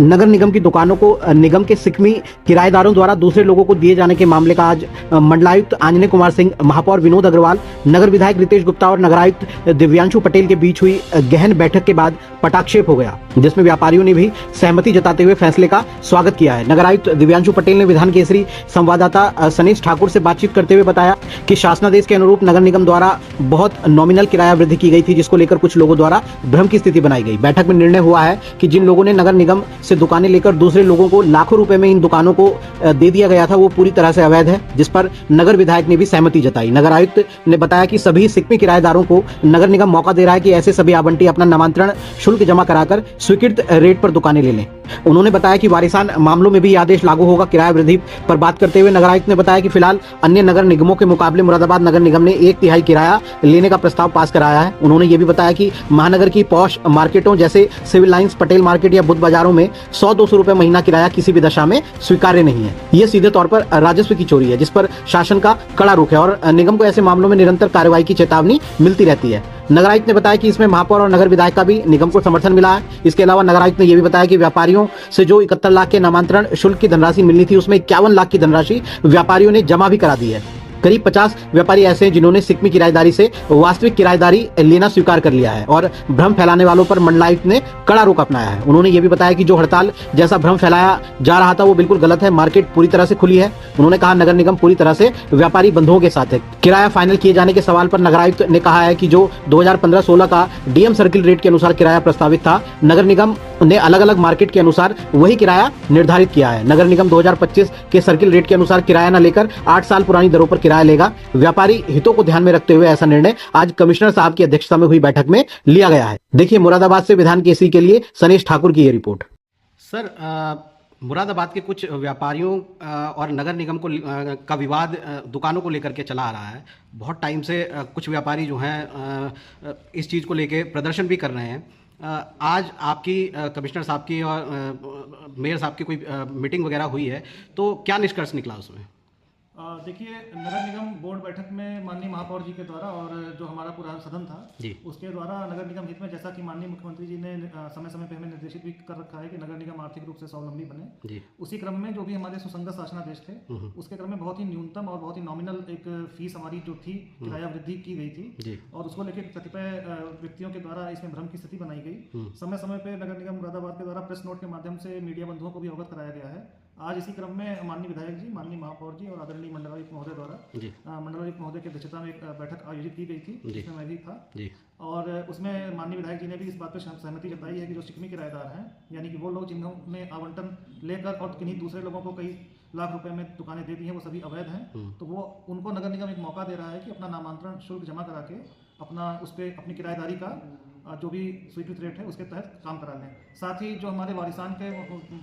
नगर निगम की दुकानों को निगम के सिकमी किराएदारों द्वारा दूसरे लोगों को दिए जाने के मामले का आज मंडलायुक्त आंजनेय कुमार सिंह, महापौर विनोद अग्रवाल, नगर विधायक रितेश गुप्ता और नगरायुक्त दिव्यांशु पटेल के बीच हुई गहन बैठक के बाद पटाक्षेप हो गया, जिसमें व्यापारियों ने भी सहमति जताते हुए फैसले का स्वागत किया है। नगरायुक्त दिव्यांशु पटेल ने विधान केसरी संवाददाता सनेश ठाकुर से बातचीत करते हुए बताया कि शासनादेश के अनुरूप नगर निगम द्वारा बहुत नॉमिनल किराया वृद्धि की गई थी, जिसको लेकर कुछ लोगों द्वारा भ्रम की स्थिति बनाई गई। बैठक में निर्णय हुआ है कि जिन लोगों ने नगर निगम से दुकानें लेकर दूसरे लोगों को लाखों रुपए में इन दुकानों को दे दिया गया था, वो पूरी तरह से अवैध है, जिस पर नगर विधायक ने भी सहमति जताई। नगर आयुक्त ने बताया कि सभी सिकमी किराएदारों को नगर निगम मौका दे रहा है कि ऐसे सभी आवंटी अपना नामांतरण शुल्क जमा कराकर स्वीकृत रेट पर दुकानें ले लें। उन्होंने बताया कि वारिसान मामलों में भी आदेश लागू होगा। किराया वृद्धि पर बात करते हुए नगर आयुक्त ने बताया कि फिलहाल अन्य नगर निगमों के मुकाबले मुरादाबाद नगर निगम ने 1/3 किराया लेने का प्रस्ताव पास कराया है। उन्होंने ये भी बताया कि महानगर की पॉश मार्केटों जैसे सिविल लाइंस, पटेल मार्केट या बुद्ध बाजारों में 100-200 रुपए महीना किराया किसी भी दशा में स्वीकार्य नहीं है। ये सीधे तौर पर राजस्व की चोरी है, जिस पर शासन का कड़ा रुख है और निगम को ऐसे मामलों में निरंतर कार्रवाई की चेतावनी मिलती रहती है। नगर आयुक्त ने बताया कि इसमें महापौर और नगर विधायक का भी निगम को समर्थन मिला है। इसके अलावा नगर आयुक्त ने यह भी बताया कि व्यापारियों से जो 71 लाख के नामांतरण शुल्क की धनराशि मिलनी थी, उसमें 51 लाख की धनराशि व्यापारियों ने जमा भी करा दी है। करीब 50 व्यापारी ऐसे हैं जिन्होंने सिकमी किराएदारी से वास्तविक किराएदारी लेना स्वीकार कर लिया है और भ्रम फैलाने वालों पर मंडलायुक्त ने कड़ा रुख अपनाया है। उन्होंने ये भी बताया कि जो हड़ताल जैसा भ्रम फैलाया जा रहा था वो बिल्कुल गलत है। मार्केट पूरी तरह से खुली है। उन्होंने कहा नगर निगम पूरी तरह से व्यापारी बंधुओं के साथ है। किराया फाइनल किए जाने के सवाल पर नगर आयुक्त ने कहा है कि जो 2015-16 का डीएम सर्किल रेट के अनुसार किराया प्रस्तावित था, नगर निगम ने अलग अलग मार्केट के अनुसार वही किराया निर्धारित किया है। नगर निगम 2025 के सर्किल रेट के अनुसार किराया न लेकर 8 साल पुरानी दरों पर किराया लेगा। व्यापारी हितों को ध्यान में रखते हुए ऐसा निर्णय आज कमिश्नर साहब की अध्यक्षता में हुई बैठक में लिया गया है। देखिए मुरादाबाद से विधान केसरी के लिए सनेश ठाकुर की ये रिपोर्ट। सर, मुरादाबाद के कुछ व्यापारियों और नगर निगम को का विवाद दुकानों को लेकर के चला आ रहा है। बहुत टाइम से कुछ व्यापारी जो हैं इस चीज़ को लेकर प्रदर्शन भी कर रहे हैं। आज आपकी कमिश्नर साहब की और मेयर साहब की कोई मीटिंग वगैरह हुई है, तो क्या निष्कर्ष निकला उसमें? देखिए, नगर निगम बोर्ड बैठक में माननीय महापौर जी के द्वारा और जो हमारा पूरा सदन था उसके द्वारा नगर निगम हित में, जैसा कि माननीय मुख्यमंत्री जी ने समय समय पर हमें निर्देशित भी कर रखा है कि नगर निगम आर्थिक रूप से स्वावलंबी बने, उसी क्रम में जो भी हमारे सुसंगत शासनादेश थे उसके क्रम में बहुत ही न्यूनतम और बहुत ही नॉमिनल एक फीस हमारी जो थी किराया वृद्धि की गई थी और उसको लेकर कतिपय व्यक्तियों के द्वारा इसमें भ्रम की स्थिति बनाई गई। समय समय पर नगर निगम मुरादाबाद के द्वारा प्रेस नोट के माध्यम से मीडिया बंधुओं को भी अवगत कराया गया है। आज इसी क्रम में माननीय विधायक जी, माननीय महापौर जी और आदरणीय मंडलायुक्त महोदय द्वारा मंडलायुक्त महोदय की अध्यक्षता में एक बैठक आयोजित की गई थी, जिसमें मैं भी था और उसमें माननीय विधायक जी ने भी इस बात पर सहमति जताई है कि जो सिकमी किराएदार हैं, यानी कि वो लोग जिन्होंने आवंटन लेकर और किन्हीं दूसरे लोगों को कई लाख रुपए में दुकानें दे दी हैं, वो सभी अवैध हैं। तो वो उनको नगर निगम एक मौका दे रहा है कि अपना नामांतरण शुल्क जमा करा के अपना उस पर अपनी किराएदारी का जो भी स्वीकृत रेट है उसके तहत काम करा लें। साथ ही जो हमारे वारिसान के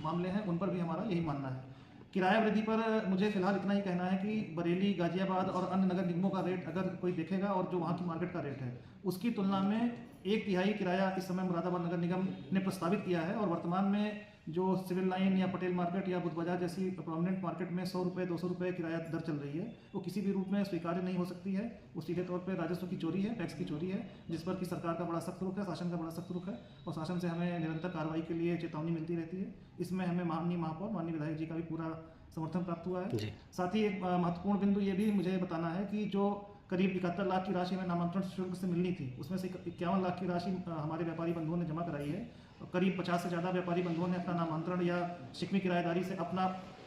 मामले हैं उन पर भी हमारा यही मानना है। किराया वृद्धि पर मुझे फिलहाल इतना ही कहना है कि बरेली, गाजियाबाद और अन्य नगर निगमों का रेट अगर कोई देखेगा और जो वहाँ की मार्केट का रेट है उसकी तुलना में 1/3 किराया इस समय मुरादाबाद नगर निगम ने प्रस्तावित किया है और वर्तमान में जो सिविल लाइन या पटेल मार्केट या बुद्ध बाजार जैसी प्रोमिनेंट मार्केट में 100 रुपये 200 रुपये किराया दर चल रही है, वो किसी भी रूप में स्वीकार्य नहीं हो सकती है। वो सीधे तौर पर राजस्व की चोरी है, टैक्स की चोरी है, जिस पर कि सरकार का बड़ा सख्त रुख है, शासन का बड़ा सख्त रुख है और शासन से हमें निरंतर कार्रवाई के लिए चेतावनी मिलती रहती है। इसमें हमें माननीय महापौर, माननीय विधायक जी का भी पूरा समर्थन प्राप्त हुआ है। साथ ही एक महत्वपूर्ण बिंदु ये भी मुझे बताना है कि जो करीब 71 लाख की राशि हमें नामांतरण शुल्क से मिलनी थी, उसमें से 51 लाख की राशि हमारे व्यापारी बंधुओं ने जमा कराई है। करीब 50 से ज़्यादा व्यापारी बंधुओं ने अपना नामांतरण या सिकमी किराएदारी से अपना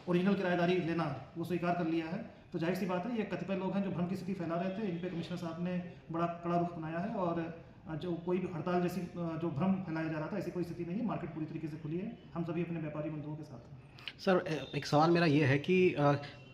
ओरिजिनल किराएदारी लेना वो स्वीकार कर लिया है। तो जाहिर सी बात है, ये कतिपय लोग हैं जो भ्रम की स्थिति फैला रहे थे, इन पे कमिश्नर साहब ने बड़ा कड़ा रुख अपनाया है और जो कोई भी हड़ताल जैसी जो भ्रम फैलाया जा रहा था ऐसी कोई स्थिति नहीं है। मार्केट पूरी तरीके से खुली है, हम सभी अपने व्यापारी बंधुओं के साथ हैं। सर, एक सवाल मेरा ये है कि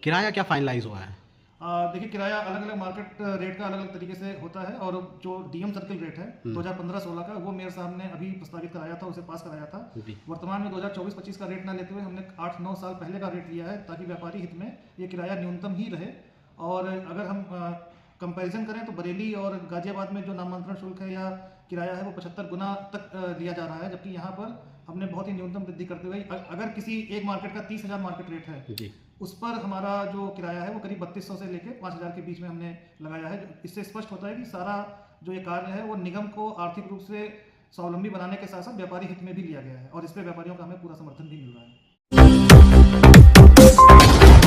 किराया क्या फाइनलाइज हुआ है? देखिए, किराया अलग अलग मार्केट रेट का अलग अलग तरीके से होता है और जो डीएम सर्किल रेट है 2015-16 का, वो मेयर साहब ने अभी प्रस्तावित कराया था, उसे पास कराया था। वर्तमान में 2024-25 का रेट ना लेते हुए हमने 8-9 साल पहले का रेट लिया है ताकि व्यापारी हित में ये किराया न्यूनतम ही रहे। और अगर हम कंपैरिजन करें तो बरेली और गाजियाबाद में जो नामांतरण शुल्क है या किराया है वो 75 गुना तक लिया जा रहा है, जबकि यहाँ पर हमने बहुत ही न्यूनतम वृद्धि करते हुए अगर किसी एक मार्केट का 30,000 मार्केट रेट है उस पर हमारा जो किराया है वो करीब 3200 से लेकर 5000 के बीच में हमने लगाया है। इससे स्पष्ट होता है कि सारा जो ये कार्य है वो निगम को आर्थिक रूप से स्वावलंबी बनाने के साथ साथ व्यापारी हित में भी लिया गया है और इस पे व्यापारियों का हमें पूरा समर्थन भी मिल रहा है।